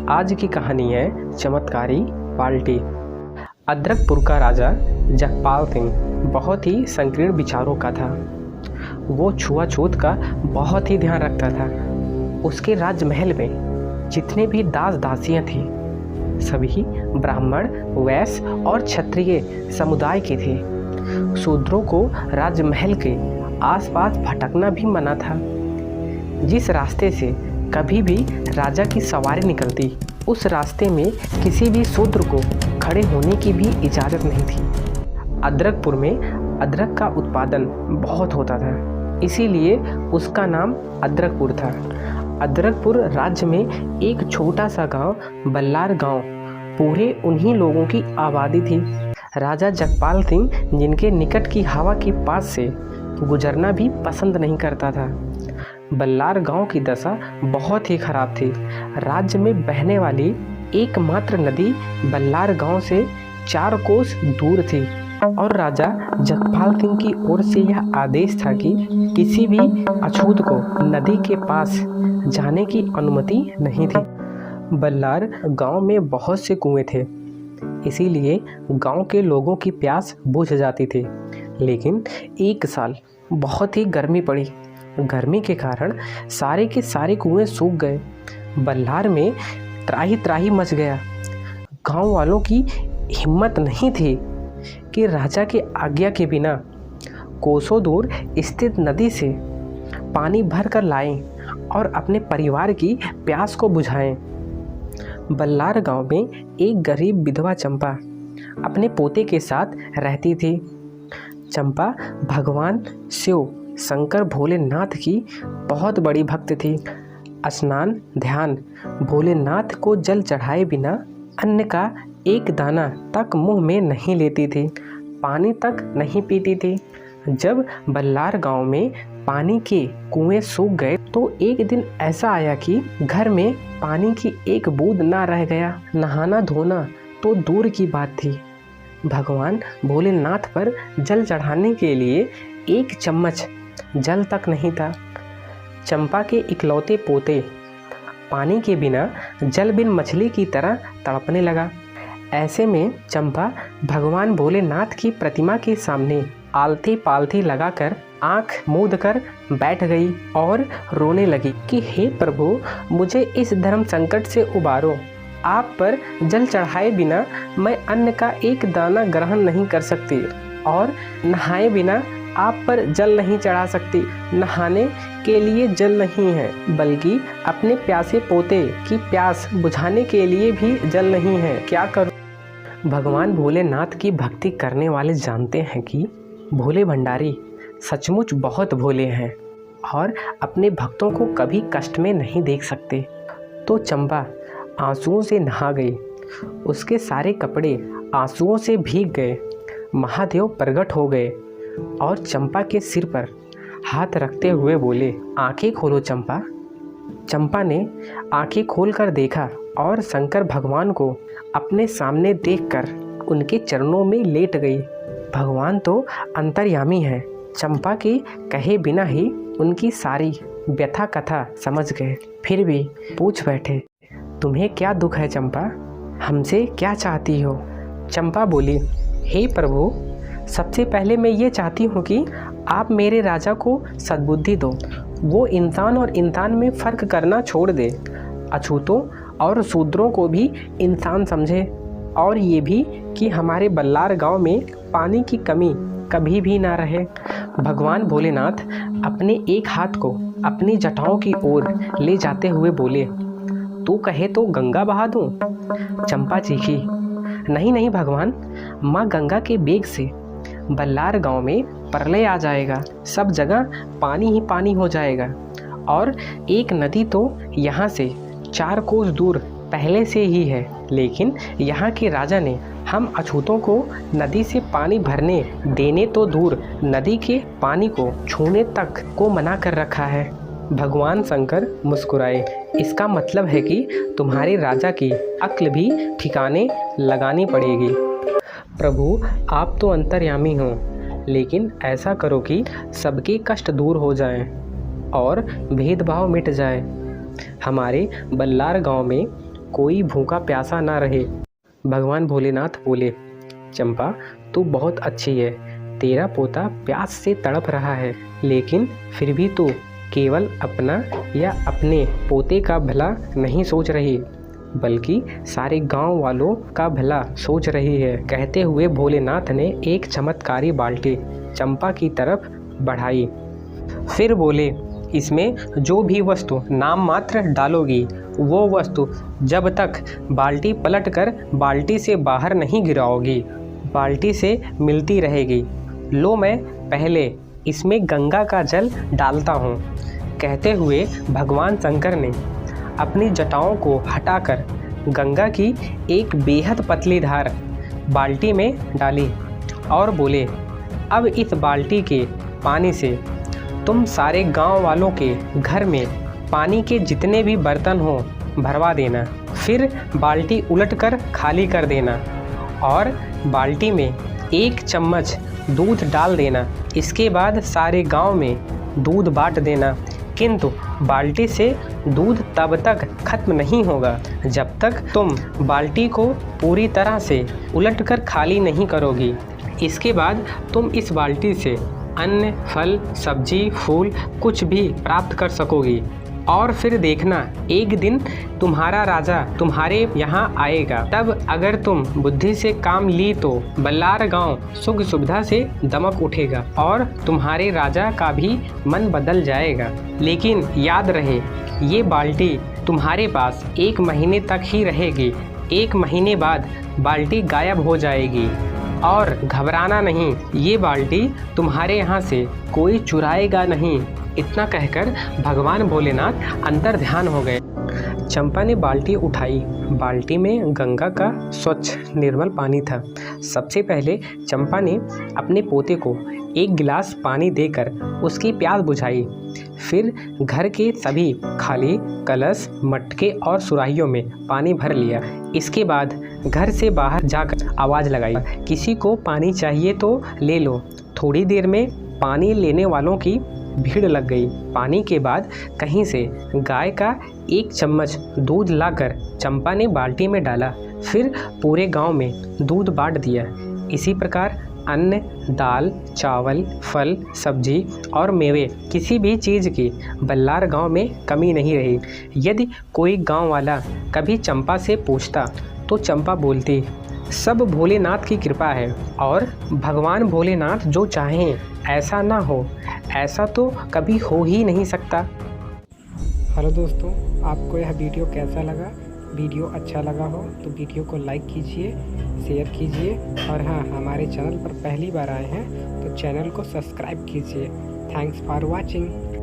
आज की कहानी है चमत्कारी बाल्टी। अदरकपुर का राजा जगपाल सिंह बहुत ही संकीर्ण विचारों का था। वो छुआछूत का बहुत ही ध्यान रखता था। उसके राजमहल में जितने भी दास दासियां थी सभी ब्राह्मण, वैश्य और क्षत्रिय समुदाय के थे। शूद्रों को राजमहल के आसपास भटकना भी मना था। जिस रास्ते से कभी भी राजा की सवारी निकलती उस रास्ते में किसी भी शूद्र को खड़े होने की भी इजाज़त नहीं थी। अदरकपुर में अदरक का उत्पादन बहुत होता था, इसीलिए उसका नाम अदरकपुर था। अदरकपुर राज्य में एक छोटा सा गांव बल्लार गांव पूरे उन्हीं लोगों की आबादी थी। राजा जगपाल सिंह जिनके निकट की हवा के पास से गुजरना भी पसंद नहीं करता था। बल्लार गांव की दशा बहुत ही खराब थी। राज्य में बहने वाली एकमात्र नदी बल्लार गांव से 4 कोस दूर थी और राजा जगपाल सिंह की ओर से यह आदेश था कि किसी भी अछूत को नदी के पास जाने की अनुमति नहीं थी। बल्लार गांव में बहुत से कुएं थे, इसीलिए गांव के लोगों की प्यास बुझ जाती थी। लेकिन एक साल बहुत ही गर्मी पड़ी। गर्मी के कारण सारे के सारे कुएं सूख गए। बल्लार में त्राही त्राही मच गया। गांव वालों की हिम्मत नहीं थी कि राजा के आज्ञा के बिना कोसों दूर स्थित नदी से पानी भर कर लाएं और अपने परिवार की प्यास को बुझाएं। बल्लार गांव में एक गरीब विधवा चंपा अपने पोते के साथ रहती थी। चंपा भगवान शिव शंकर भोलेनाथ की बहुत बड़ी भक्त थी। स्नान ध्यान, भोलेनाथ को जल चढ़ाए बिना अन्न का एक दाना तक मुंह में नहीं लेती थी, पानी तक नहीं पीती थी। जब बल्लार गांव में पानी के कुएं सूख गए तो एक दिन ऐसा आया कि घर में पानी की एक बूंद ना रह गया। नहाना धोना तो दूर की बात थी, भगवान भोलेनाथ पर जल चढ़ाने के लिए एक चम्मच जल तक नहीं था। चंपा के इकलौते पोते पानी के बिना जल बिन मछली की तरह तड़पने लगा। ऐसे में चंपा भगवान भोलेनाथ की प्रतिमा के सामने आलती पालती लगाकर आंख मूंद कर बैठ गई और रोने लगी कि हे प्रभु, मुझे इस धर्म संकट से उबारो। आप पर जल चढ़ाए बिना मैं अन्न का एक दाना ग्रहण नहीं कर सकती और नहाए बिना आप पर जल नहीं चढ़ा सकती। नहाने के लिए जल नहीं है, बल्कि अपने प्यासे पोते की प्यास बुझाने के लिए भी जल नहीं है। क्या करूं? भगवान भोलेनाथ की भक्ति करने वाले जानते हैं कि भोले भंडारी सचमुच बहुत भोले हैं और अपने भक्तों को कभी कष्ट में नहीं देख सकते। तो चंपा आंसुओं से नहा गई। उसके सारे कपड़े आंसुओं से भीग गए। महादेव प्रकट हो गए और चंपा के सिर पर हाथ रखते हुए बोले, आंखें खोलो चंपा। चंपा ने आंखें खोलकर देखा और शंकर भगवान को अपने सामने देखकर उनके चरणों में लेट गई। भगवान तो अंतर्यामी है। चंपा के कहे बिना ही उनकी सारी व्यथा कथा समझ गए। फिर भी पूछ बैठे, तुम्हें क्या दुख है चंपा? हमसे क्या चाहती हो? चंपा बोली, हे प्रभु, सबसे पहले मैं ये चाहती हूँ कि आप मेरे राजा को सद्बुद्धि दो। वो इंसान और इंसान में फ़र्क करना छोड़ दे, अछूतों और शूद्रों को भी इंसान समझे, और ये भी कि हमारे बल्लार गांव में पानी की कमी कभी भी ना रहे। भगवान भोलेनाथ अपने एक हाथ को अपनी जटाओं की ओर ले जाते हुए बोले, तू कहे तो गंगा बहा दूँ? चंपा चीखी, नहीं नहीं भगवान, माँ गंगा के बेग से बल्लार गांव में प्रलय आ जाएगा। सब जगह पानी ही पानी हो जाएगा और एक नदी तो यहाँ से 4 कोस दूर पहले से ही है, लेकिन यहाँ के राजा ने हम अछूतों को नदी से पानी भरने देने तो दूर नदी के पानी को छूने तक को मना कर रखा है। भगवान शंकर मुस्कुराए, इसका मतलब है कि तुम्हारे राजा की अक्ल भी ठिकाने लगानी पड़ेगी। प्रभु, आप तो अंतर्यामी हो, लेकिन ऐसा करो कि सबके कष्ट दूर हो जाएं और भेदभाव मिट जाए। हमारे बल्लार गांव में कोई भूखा प्यासा ना रहे। भगवान भोलेनाथ बोले, चंपा तू बहुत अच्छी है, तेरा पोता प्यास से तड़प रहा है, लेकिन फिर भी तू केवल अपना या अपने पोते का भला नहीं सोच रही, बल्कि सारे गांव वालों का भला सोच रही है। कहते हुए भोलेनाथ ने एक चमत्कारी बाल्टी चंपा की तरफ बढ़ाई। फिर बोले, इसमें जो भी वस्तु नाम मात्र डालोगी, वो वस्तु जब तक बाल्टी पलटकर बाल्टी से बाहर नहीं गिराओगी, बाल्टी से मिलती रहेगी। लो, मैं पहले इसमें गंगा का जल डालता हूँ। कहते हुए भगवान शंकर ने अपनी जटाओं को हटाकर गंगा की एक बेहद पतली धार बाल्टी में डाली और बोले, अब इस बाल्टी के पानी से तुम सारे गांव वालों के घर में पानी के जितने भी बर्तन हो भरवा देना। फिर बाल्टी उलटकर खाली कर देना और बाल्टी में 1 चम्मच दूध डाल देना। इसके बाद सारे गांव में दूध बांट देना, किंतु बाल्टी से दूध तब तक खत्म नहीं होगा जब तक तुम बाल्टी को पूरी तरह से उलटकर खाली नहीं करोगी। इसके बाद तुम इस बाल्टी से अन्न, फल, सब्जी, फूल कुछ भी प्राप्त कर सकोगी। और फिर देखना, एक दिन तुम्हारा राजा तुम्हारे यहाँ आएगा, तब अगर तुम बुद्धि से काम ली तो बल्लार गांव सुख सुविधा से दमक उठेगा और तुम्हारे राजा का भी मन बदल जाएगा। लेकिन याद रहे, ये बाल्टी तुम्हारे पास 1 महीने तक ही रहेगी। 1 महीने बाद बाल्टी गायब हो जाएगी और घबराना नहीं, ये बाल्टी तुम्हारे यहाँ से कोई चुराएगा नहीं। इतना कहकर भगवान भोलेनाथ अंतर ध्यान हो गए। चंपा ने बाल्टी उठाई। बाल्टी में गंगा का स्वच्छ निर्मल पानी था। सबसे पहले चंपा ने अपने पोते को 1 गिलास पानी देकर उसकी प्यास बुझाई। फिर घर के सभी खाली कलश, मटके और सुराहियों में पानी भर लिया। इसके बाद घर से बाहर जाकर आवाज़ लगाई, किसी को पानी चाहिए तो ले लो। थोड़ी देर में पानी लेने वालों की भीड़ लग गई। पानी के बाद कहीं से गाय का 1 चम्मच दूध लाकर चंपा ने बाल्टी में डाला। फिर पूरे गांव में दूध बांट दिया। इसी प्रकार अन्न, दाल, चावल, फल, सब्जी और मेवे, किसी भी चीज़ की बल्लार गांव में कमी नहीं रही। यदि कोई गांव वाला कभी चंपा से पूछता तो चंपा बोलती, सब भोलेनाथ की कृपा है और भगवान भोलेनाथ जो चाहें ऐसा ना हो, ऐसा तो कभी हो ही नहीं सकता। हेलो दोस्तों, आपको यह वीडियो कैसा लगा? वीडियो अच्छा लगा हो तो वीडियो को लाइक कीजिए, शेयर कीजिए और हाँ, हमारे चैनल पर पहली बार आए हैं तो चैनल को सब्सक्राइब कीजिए। Thanks for watching.